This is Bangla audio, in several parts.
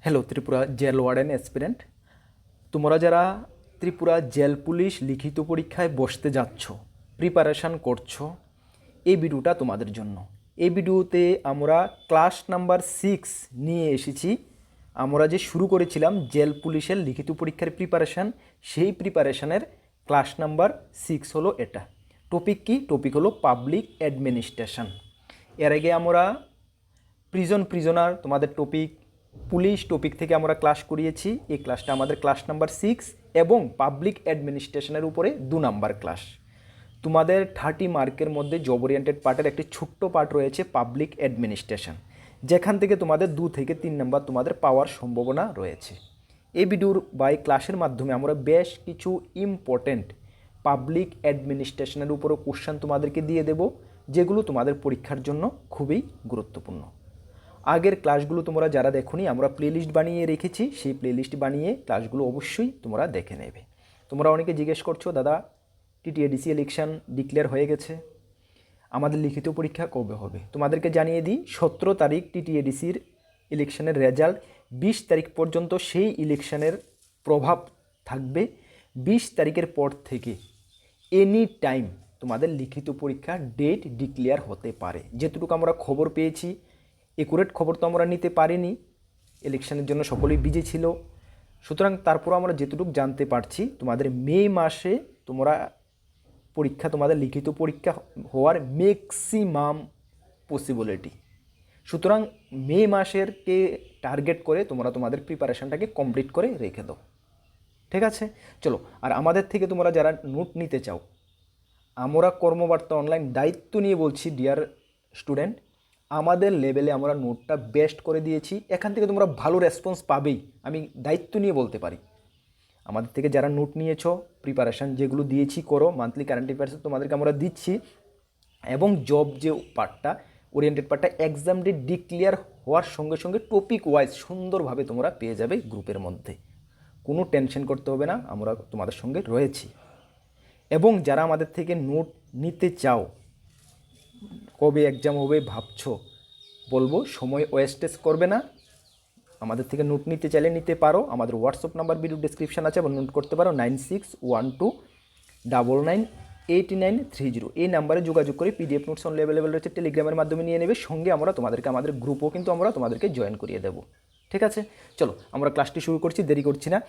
Hello Tripura jail warden aspirant তোমরা যারা ত্রিপুরা জেল পুলিশ লিখিত পরীক্ষায় বসতে যাচ্ছ প্রিপারেশন করছো এই ভিডিওটা তোমাদের জন্য। এই ভিডিওতে আমরা ক্লাস নাম্বার 6 নিয়ে এসেছি। আমরা যে শুরু করেছিলাম জেল পুলিশের লিখিত পরীক্ষার প্রিপারেশন, সেই প্রিপারেশনের ক্লাস নাম্বার 6 হলো এটা। টপিক কি? টপিক হলো পাবলিক অ্যাডমিনিস্ট্রেশন। এর আগে আমরা প্রিজনার তোমাদের টপিক, পুলিশ টপিক থেকে আমরা ক্লাস করিয়েছি। এই ক্লাসটা আমাদের ক্লাস নাম্বার 6 এবং পাবলিক অ্যাডমিনিস্ট্রেশনের উপরে 2 নাম্বার ক্লাস। তোমাদের 30 মার্কের মধ্যে জব ওরিয়েন্টেড পার্টের একটি ছোট্ট পার্ট রয়েছে পাবলিক অ্যাডমিনিস্ট্রেশন, যেখান থেকে তোমাদের 2 থেকে 3 নাম্বার তোমাদের পাওয়ার সম্ভাবনা রয়েছে। এই ভিডিওর বা এই ক্লাসের মাধ্যমে আমরা বেশ কিছু ইম্পর্টেন্ট পাবলিক অ্যাডমিনিস্ট্রেশনের উপরও কোশ্চেন তোমাদেরকে দিয়ে দেব, যেগুলো তোমাদের পরীক্ষার জন্য খুবই গুরুত্বপূর্ণ। আগের ক্লাসগুলো তোমরা যারা দেখোনি, আমরা প্লেলিস্ট বানিয়ে রেখেছি, সেই প্লেলিস্ট বানিয়ে ক্লাসগুলো অবশ্যই তোমরা দেখে নেবে। তোমরা অনেকে জিজ্ঞেস করছো, দাদা টিটিএডিসি ইলেকশন ডিক্লেয়ার হয়ে গেছে, আমাদের লিখিত পরীক্ষা কবে হবে? তোমাদেরকে জানিয়ে দিই, 17 তারিখ টিটিএডিসির ইলেকশনের রেজাল্ট, 20 তারিখ পর্যন্ত সেই ইলেকশনের প্রভাব থাকবে। 20 তারিখের পর থেকে এনি টাইম তোমাদের লিখিত পরীক্ষা ডেট ডিক্লেয়ার হতে পারে। যেটুকু আমরা খবর পেয়েছি, একুরেট খবর তো আমরা নিতে পারিনি, ইলেকশনের জন্য সকলেই বিজি ছিল। সুতরাং তারপর আমরা যেটুকু জানতে পারছি, তোমাদের মে মাসে তোমরা পরীক্ষা, তোমাদের লিখিত পরীক্ষা হওয়ার ম্যাক্সিমাম পসিবিলিটি। সুতরাং মে মাসেরকে টার্গেট করে তোমরা তোমাদের প্রিপারেশনটাকে কমপ্লিট করে রেখে দাও, ঠিক আছে? চলো, আর আমাদের থেকে তোমরা যারা নোট নিতে চাও, আমরা কর্মবার্তা অনলাইন দায়িত্ব নিয়ে বলছি, ডিয়ার স্টুডেন্ট, আমাদের লেভেলে আমরা নোটটা বেস্ট করে দিয়েছি। এখান থেকে তোমরা ভালো রেসপন্স পাবেই, আমি দায়িত্ব নিয়ে বলতে পারি। আমাদের থেকে যারা নোট নিয়েছো, প্রিপারেশান যেগুলো দিয়েছি করো, মান্থলি কারেন্ট অ্যাফেয়ার্স তোমাদেরকে আমরা দিচ্ছি, এবং জব যে পার্টটা, ওরিয়েন্টেড পার্টটা এক্সাম ডেট ডিক্লিয়ার হওয়ার সঙ্গে সঙ্গে টপিক ওয়াইজ সুন্দরভাবে তোমরা পেয়ে যাবে গ্রুপের মধ্যে। কোনো টেনশন করতে হবে না, আমরা তোমাদের সঙ্গে রয়েছি। এবং যারা আমাদের থেকে নোট নিতে চাও, কবে এক্সাম হবে ভাবছো, বলবো সময় ওয়েস্টেজ করবে না, আমাদের থেকে নোট নিতে চাইলে নিতে পারো। আমাদের হোয়াটসঅ্যাপ নাম্বার ভিডিও ডিসক্রিপশান আছে, আবার নোট করতে পারো 9612998930। এই নাম্বারে যোগাযোগ করে পিডিএফ নোটস অনলি অ্যাভেলেবেল রয়েছে, টেলিগ্রামের মাধ্যমে নিয়ে নেবে। সঙ্গে আমরা তোমাদেরকে আমাদের গ্রুপও কিন্তু আমরা তোমাদেরকে জয়েন করিয়ে দেবো, ঠিক আছে? চলো আমরা ক্লাসটি শুরু করছি, দেরি করছি না।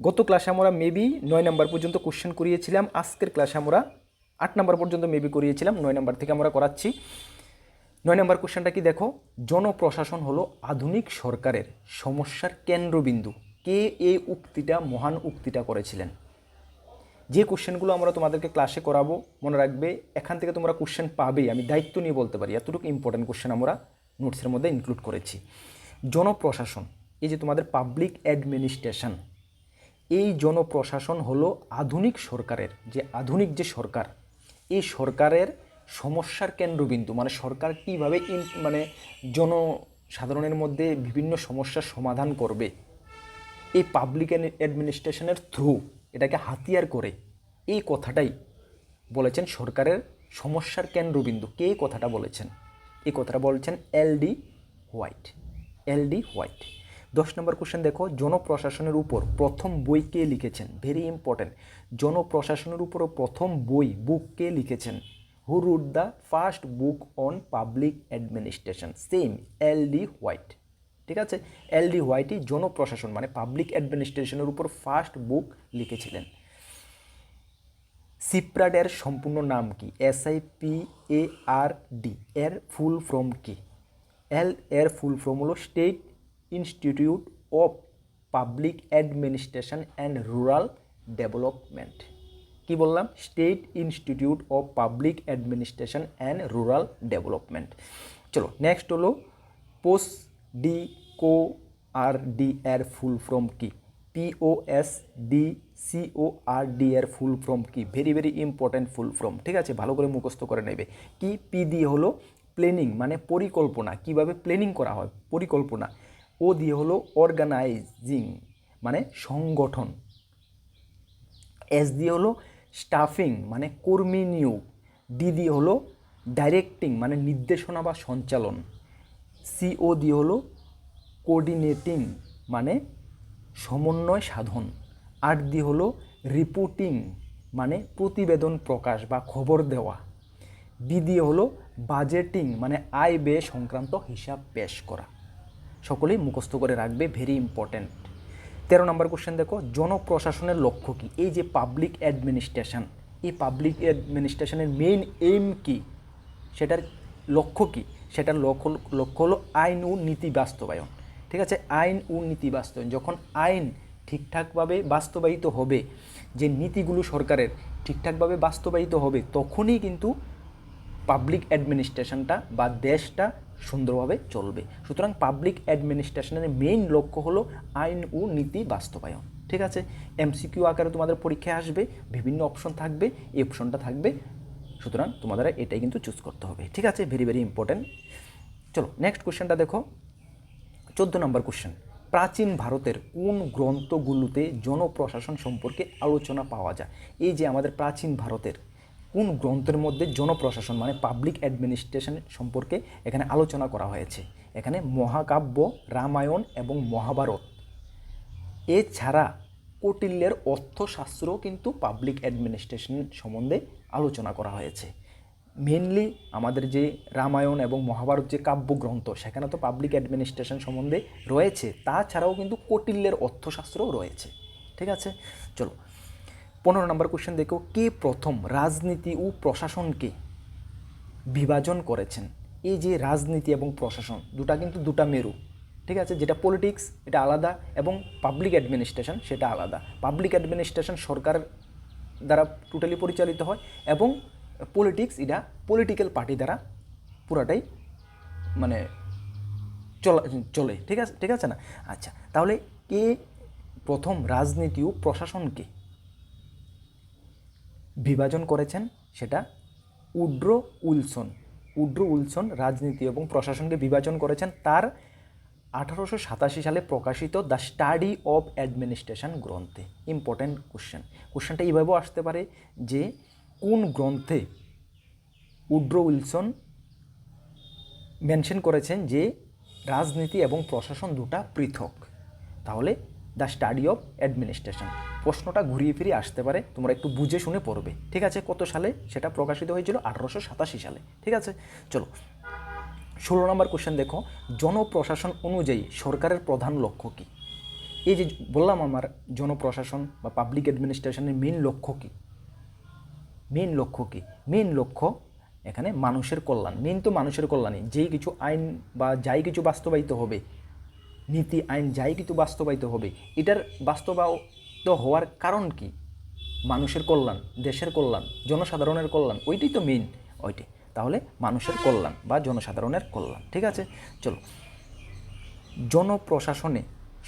গত ক্লাসে আমরা মেবি 9 নাম্বার পর্যন্ত কোশ্চেন করিয়েছিলাম, আজকের ক্লাসে আমরা 8 নাম্বার পর্যন্ত মেবি করিয়েছিলাম, 9 নাম্বার থেকে আমরা করাচ্ছি। 9 নাম্বার কোশ্চেনটা কি দেখো, জনপ্রশাসন হলো আধুনিক সরকারের সমস্যার কেন্দ্রবিন্দু। কে এই উক্তিটা, মহান উক্তিটা করেছিলেন? যে কোশ্চেনগুলো আমরা তোমাদেরকে ক্লাসে করাবো, মনে রাখবে এখান থেকে তোমরা কোশ্চেন পাবেই, আমি দায়িত্ব নিয়ে বলতে পারি, এতটুকু ইম্পর্টেন্ট কোশ্চেন আমরা নোটসের মধ্যে ইনক্লুড করেছি। জনপ্রশাসন, এই যে তোমাদের পাবলিক অ্যাডমিনিস্ট্রেশন, এই জনপ্রশাসন হলো আধুনিক সরকারের, যে আধুনিক যে সরকার, এই সরকারের সমস্যার কেন্দ্রবিন্দু। মানে সরকার কীভাবে জনসাধারণের মধ্যে বিভিন্ন সমস্যার সমাধান করবে, এই পাবলিক অ্যাডমিনিস্ট্রেশনের থ্রু এটাকে হাতিয়ার করে, এই কথাটাই বলেছেন সরকারের সমস্যার কেন্দ্রবিন্দু। কে কথাটা বলেছেন? এই কথাটা বলেছেন এলডি হোয়াইট। 10 নম্বর কোশ্চেন দেখো, জনপ্রশাসনের উপর প্রথম বই কে লিখেছেন? Very important. জনপ্রশাসনের উপর প্রথম বুক কে লিখেছেন? Who wrote the first book on public administration? Same LD White, ঠিক আছে? এলডি হোয়াইটই জনপ্রশাসন মানে পাবলিক অ্যাডমিনিস্ট্রেশনের উপর ফার্স্ট বুক লিখেছিলেন। সিপ্রাড এর সম্পূর্ণ নাম কি? SIPARD এর ফুল ফর্ম কি? এর ফুল ফর্ম হলো state institute of public administration and rural development. কি বললাম? State institute of public administration and rural development. চলো নেক্সট হলো POSDCORB এর ফুল ফর্ম কি? POSDCORB এর ফুল ফর্ম কি? Very very important full form, ঠিক আছে? ভালো করে মুখস্থ করে নেবে। কি? P দিয়ে হলো প্ল্যানিং মানে পরিকল্পনা, কিভাবে প্ল্যানিং করা হয়, পরিকল্পনা। ও দিয়ে হলো অর্গানাইজিং মানে সংগঠন। S দিয়ে হলো স্টাফিং মানে কর্মী নিয়োগ। ডি দিয়ে হলো ডাইরেক্টিং মানে নির্দেশনা বা সঞ্চালন। CO দিয়ে হলো কোঅর্ডিনেটিং মানে সমন্বয় সাধন। 8 দি হলো রিপোর্টিং মানে প্রতিবেদন প্রকাশ বা খবর দেওয়া। বি দিয়ে হলো বাজেটিং মানে আয় ব্যয় সংক্রান্ত হিসাব পেশ করা। সকলেই মুখস্থ করে রাখবে, ভেরি ইম্পর্ট্যান্ট। 13 নম্বর কোশ্চেন দেখো, জনপ্রশাসনের লক্ষ্য কী? এই যে পাবলিক অ্যাডমিনিস্ট্রেশন, এই পাবলিক অ্যাডমিনিস্ট্রেশনের মেইন এইম কী, সেটার লক্ষ্য কী? সেটার লক্ষ্য হলো আইন ও নীতি বাস্তবায়ন। ঠিক আছে, আইন ও নীতি বাস্তবায়ন। যখন আইন ঠিকঠাকভাবে বাস্তবায়িত হবে, যে নীতিগুলো সরকারের ঠিকঠাকভাবে বাস্তবায়িত হবে, তখনই কিন্তু পাবলিক অ্যাডমিনিস্ট্রেশনটা বা দেশটা সুন্দরভাবে চলবে। সুতরাং পাবলিক অ্যাডমিনিস্ট্রেশনের মেইন লক্ষ্য হলো আইন ও নীতি বাস্তবায়ন। ঠিক আছে, এমসিকিউ আকারে তোমাদের পরীক্ষায় আসবে, বিভিন্ন অপশন থাকবে, এই অপশনটা থাকবে, সুতরাং তোমাদের এটাই কিন্তু চুজ করতে হবে। ঠিক আছে, ভেরি ভেরি ইম্পর্টেন্ট। চলো নেক্সট কোশ্চেনটা দেখো, 14 নম্বর কোশ্চেন, প্রাচীন ভারতের কোন গ্রন্থগুলোতে জনপ্রশাসন সম্পর্কে আলোচনা পাওয়া যায়? এই যে আমাদের প্রাচীন ভারতের কোন গ্রন্থের মধ্যে জনপ্রশাসন মানে পাবলিক অ্যাডমিনিস্ট্রেশন সম্পর্কে এখানে আলোচনা করা হয়েছে? এখানে মহাকাব্য, রামায়ণ এবং মহাভারত। এছাড়া কৌটিল্যের অর্থশাস্ত্রও কিন্তু পাবলিক অ্যাডমিনিস্ট্রেশন সম্বন্ধে আলোচনা করা হয়েছে। মেনলি আমাদের যে রামায়ণ এবং মহাভারত যে কাব্যগ্রন্থ, সেখানে তো পাবলিক অ্যাডমিনিস্ট্রেশন সম্বন্ধে রয়েছে, তাছাড়াও কিন্তু কৌটিল্যের অর্থশাস্ত্রও রয়েছে। ঠিক আছে, চলো 15 নম্বর কোশ্চেন দেখো, কে প্রথম রাজনীতি ও প্রশাসনকে বিভাজন করেছেন? এই যে রাজনীতি এবং প্রশাসন দুটা কিন্তু দুটা মেরু। ঠিক আছে, যেটা পলিটিক্স এটা আলাদা এবং পাবলিক অ্যাডমিনিস্ট্রেশন সেটা আলাদা। পাবলিক অ্যাডমিনিস্ট্রেশন সরকার দ্বারা টোটালি পরিচালিত হয় এবং পলিটিক্স এটা পলিটিক্যাল পার্টি দ্বারা পুরাটাই মানে চলে। ঠিক আছে না? আচ্ছা, তাহলে কে প্রথম রাজনীতি ও প্রশাসনকে বিভাজন করেছেন? সেটা উড্রো উইলসন রাজনীতি এবং প্রশাসনকে বিভাজন করেছেন তার 1887 সালে প্রকাশিত দ্য স্টাডি অফ অ্যাডমিনিস্ট্রেশন গ্রন্থে। ইম্পর্ট্যান্ট কোশ্চেনটা এইভাবেও আসতে পারে যে কোন গ্রন্থে উড্রো উইলসন মেনশন করেছেন যে রাজনীতি এবং প্রশাসন দুটা পৃথক? তাহলে দ্য স্টাডি অফ অ্যাডমিনিস্ট্রেশন। প্রশ্নটা ঘুরিয়ে ফিরিয়ে আসতে পারে, তোমরা একটু বুঝে শুনে পড়বে। ঠিক আছে, কত সালে সেটা প্রকাশিত হয়েছিল? 1887 সালে। ঠিক আছে, চলো 16 নম্বর কোশ্চেন দেখো, জনপ্রশাসন অনুযায়ী সরকারের প্রধান লক্ষ্য কী? এই যে বললাম আমার জনপ্রশাসন বা পাবলিক অ্যাডমিনিস্ট্রেশনের মেইন লক্ষ্য কী? মেইন লক্ষ্য এখানে মানুষের কল্যাণ। মেইন তো মানুষের কল্যাণই। যেই কিছু আইন বা যাই কিছু বাস্তবায়িত হবে, নীতি আইন যাই কিছু বাস্তবায়িত হবে, এটার বাস্তবায়িত হওয়ার কারণ কি? মানুষের কল্যাণ, দেশের কল্যাণ, জনসাধারণের কল্যাণ, ওইটাই তো মেইন। ওইটাই তাহলে মানুষের কল্যাণ বা জনসাধারণের কল্যাণ। ঠিক আছে, চলো জনপ্রশাসনে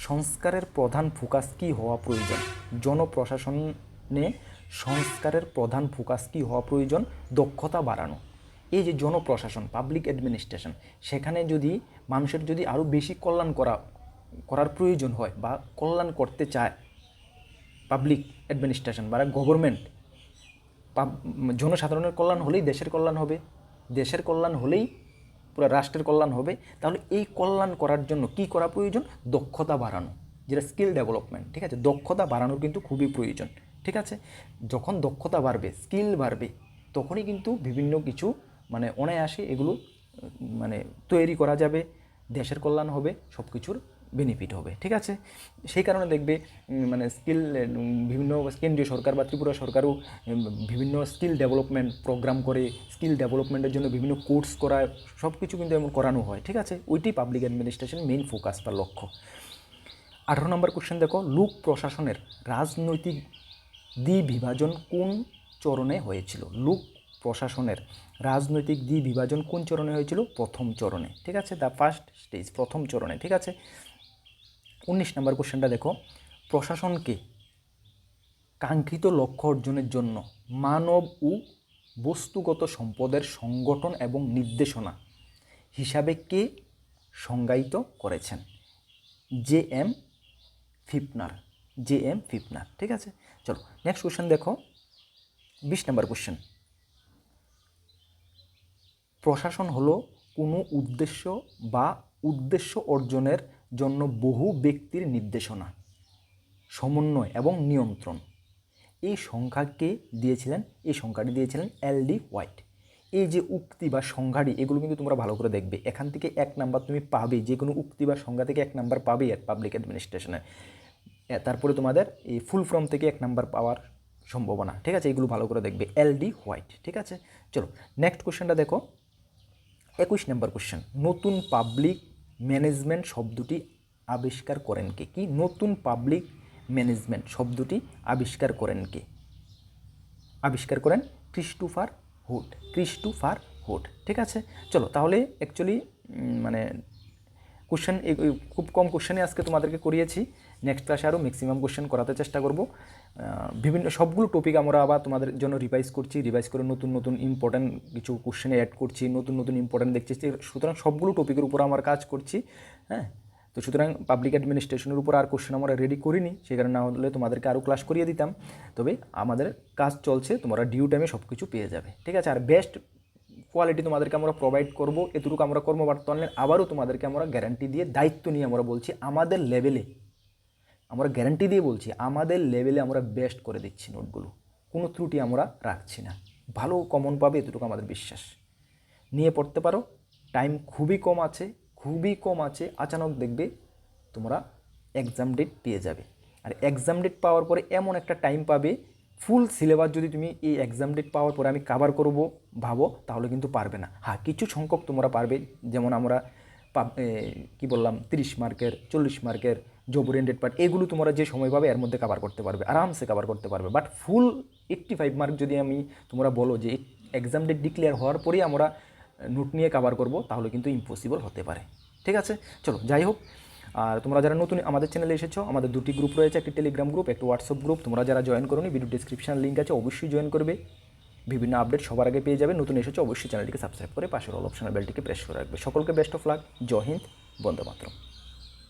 সংস্কারের প্রধান ফোকাস কী হওয়া প্রয়োজন? জনপ্রশাসনে সংস্কারের প্রধান ফোকাস কী হওয়া প্রয়োজন? দক্ষতা বাড়ানো। এই যে জনপ্রশাসন পাবলিক অ্যাডমিনিস্ট্রেশন, সেখানে যদি মানুষের যদি আরও বেশি কল্যাণ করার প্রয়োজন হয় বা কল্যাণ করতে চায় পাবলিক অ্যাডমিনিস্ট্রেশন বা গভর্নমেন্ট, জনসাধারণের কল্যাণ হলেই দেশের কল্যাণ হবে, দেশের কল্যাণ হলেই পুরো রাষ্ট্রের কল্যাণ হবে। তাহলে এই কল্যাণ করার জন্য কি করা প্রয়োজন? দক্ষতা বাড়ানো, যেটা স্কিল ডেভেলপমেন্ট। ঠিক আছে, দক্ষতা বাড়ানোর কিন্তু খুবই প্রয়োজন। ঠিক আছে, যখন দক্ষতা বাড়বে, স্কিল বাড়বে, তখনই কিন্তু বিভিন্ন কিছু মানে অনায়াসে এগুলো মানে তৈরি করা যাবে, দেশের কল্যাণ হবে, সব কিছুর বেনিফিট হবে। ঠিক আছে, সেই কারণে দেখবে মানে স্কিল বিভিন্ন কেন্দ্রীয় সরকার বা ত্রিপুরা সরকারও বিভিন্ন স্কিল ডেভেলপমেন্ট প্রোগ্রাম করে, স্কিল ডেভেলপমেন্টের জন্য বিভিন্ন কোর্স করায়, সব কিছু কিন্তু এমন করানো হয়। ঠিক আছে, ওইটি পাবলিক অ্যাডমিনিস্ট্রেশন মেইন ফোকাস বা লক্ষ্য। 18 নম্বর কোশ্চেন দেখো, লোক প্রশাসনের রাজনৈতিক দ্বিবিভাজন কোন চরণে হয়েছিল? লোক প্রশাসনের রাজনৈতিক দ্বিবিভাজন কোন চরণে হয়েছিল? প্রথম চরণে। ঠিক আছে, দ্য ফার্স্ট স্টেজ, প্রথম চরণে। ঠিক আছে, 19 নম্বর কোশ্চেনটা দেখো, প্রশাসনকে কাঙ্ক্ষিত লক্ষ্য অর্জনের জন্য মানব ও বস্তুগত সম্পদের সংগঠন এবং নির্দেশনা হিসাবে কে সংজ্ঞায়িত করেছেন? J M Pfiffner. ঠিক আছে, চলো নেক্সট কোশ্চেন দেখো, 20 নম্বর কোশ্চেন, প্রশাসন হলো কোনো উদ্দেশ্য বা উদ্দেশ্য অর্জনের জন্য বহু ব্যক্তির নির্দেশনা, সমন্বয় এবং নিয়ন্ত্রণ। এই সংখ্যাকে দিয়েছিলেন, এই সংখ্যাটি দিয়েছিলেন LD হোয়াইট। এই যে উক্তি বা সংখ্যাটি, এগুলো কিন্তু তোমরা ভালো করে দেখবে। এখান থেকে 1 নাম্বার তুমি পাবে, যে কোনো উক্তি বা সংখ্যা থেকে 1 নাম্বার পাবে পাবলিক অ্যাডমিনিস্ট্রেশনে। তারপরে তোমাদের এই ফুল ফর্ম থেকে 1 নাম্বার পাওয়ার সম্ভাবনা, ঠিক আছে? এগুলো ভালো করে দেখবে, LD হোয়াইট, ঠিক আছে? চলো নেক্সট কোশ্চেনটা দেখো, 21 নম্বর কোশ্চেন। নতুন পাবলিক ম্যানেজমেন্ট শব্দটি আবিষ্কার করেন কে? কি নতুন পাবলিক ম্যানেজমেন্ট শব্দটি আবিষ্কার করেন কে? আবিষ্কার করেন ক্রিস্টোফার হুড, ক্রিস্টোফার হুড, ঠিক আছে? চলো তাহলে অ্যাকচুয়ালি মানে কোশ্চেন খুব কম কোশ্চেনে আজকে তোমাদেরকে করিয়েছি। নেক্সট ক্লাসে আরও ম্যাক্সিমাম কোশ্চেন করাতে চেষ্টা করব। বিভিন্ন সবগুলো টপিক আমরা আবার তোমাদের জন্য রিভাইজ করছি, রিভাইজ করে নতুন নতুন ইম্পর্ট্যান্ট কিছু কোশ্চেনে অ্যাড করছি, নতুন নতুন ইম্পর্ট্যান্ট দেখছি। সুতরাং সবগুলো টপিকের উপর আমার কাজ করছি, হ্যাঁ। তো সুতরাং পাবলিক অ্যাডমিনিস্ট্রেশনের উপর আর কোশ্চেন আমরা রেডি করিনি, সেই কারণে না হলে তোমাদেরকে আরও ক্লাস করিয়ে দিতাম। তবে আমাদের কাজ চলছে, তোমরা ডিউ টাইমে সব কিছু পেয়ে যাবে, ঠিক আছে? আর বেস্ট কোয়ালিটি তোমাদেরকে আমরা প্রোভাইড করব, এতটুকু আমরা কর্মবর্তমানে আবারও তোমাদেরকে আমরা গ্যারান্টি দিয়ে দায়িত্ব নিয়ে আমরা বলছি, আমাদের লেভেলে আমরা গ্যারান্টি দিয়ে বলছি, আমাদের লেভেলে আমরা বেস্ট করে দিচ্ছি নোটগুলো, কোনো ত্রুটি আমরা রাখছি না। ভালো কমন পাবে এতটুকু আমাদের বিশ্বাস। নিয়ে পড়তে পারো, টাইম খুবই কম আছে, খুবই কম আছে। আচানক দেখবে তোমরা এক্সাম ডেট পেয়ে যাবে, আর এক্সাম ডেট পাওয়ার পরে এমন একটা টাইম পাবে, ফুল সিলেবাস যদি তুমি এই এক্সাম ডেট পাওয়ার পরে আমি কভার করব ভাবো, তাহলে কিন্তু পারবে না। হ্যাঁ, কিছু সংখ্যক তোমরা পারবে, যেমন আমরা কি বললাম 30 মার্কের 40 মার্কের জব ওরিয়েন্টেড পার্ট, এগুলো তোমরা যে সময় পাবে এর মধ্যে কভার করতে পারবে, আরামসে কভার করতে পারবে। বাট ফুল 85 মার্ক যদি আমি তোমরা বলো যে এক্সাম ডেট ডিক্লেয়ার হওয়ার পরেই আমরা নোট নিয়ে কভার করব, তাহলে কিন্তু ইম্পসিবল হতে পারে, ঠিক আছে? চলো যাই হোক, আর তোমরা যারা নতুন আমাদের চ্যানেলে এসেছো, আমাদের 2টি গ্রুপ রয়েছে, একটি টেলিগ্রাম গ্রুপ, একটি হোয়াটসঅ্যাপ গ্রুপ। তোমরা যারা জয়েন করোনি, ভিডিও ডিসক্রিপশন লিঙ্ক আছে, অবশ্যই জয়েন করবে, বিভিন্ন আপডেট সবার আগে পেয়ে যাবে। নতুন এসেছো অবশ্যই চ্যানেলটিকে সাবস্ক্রাইব করে পাশের অল অপশনাল বেলটিকে প্রেস করে রাখবে। সকলকে বেস্ট অফ লাক, জয় হিন্দ, বন্দে মাতরম।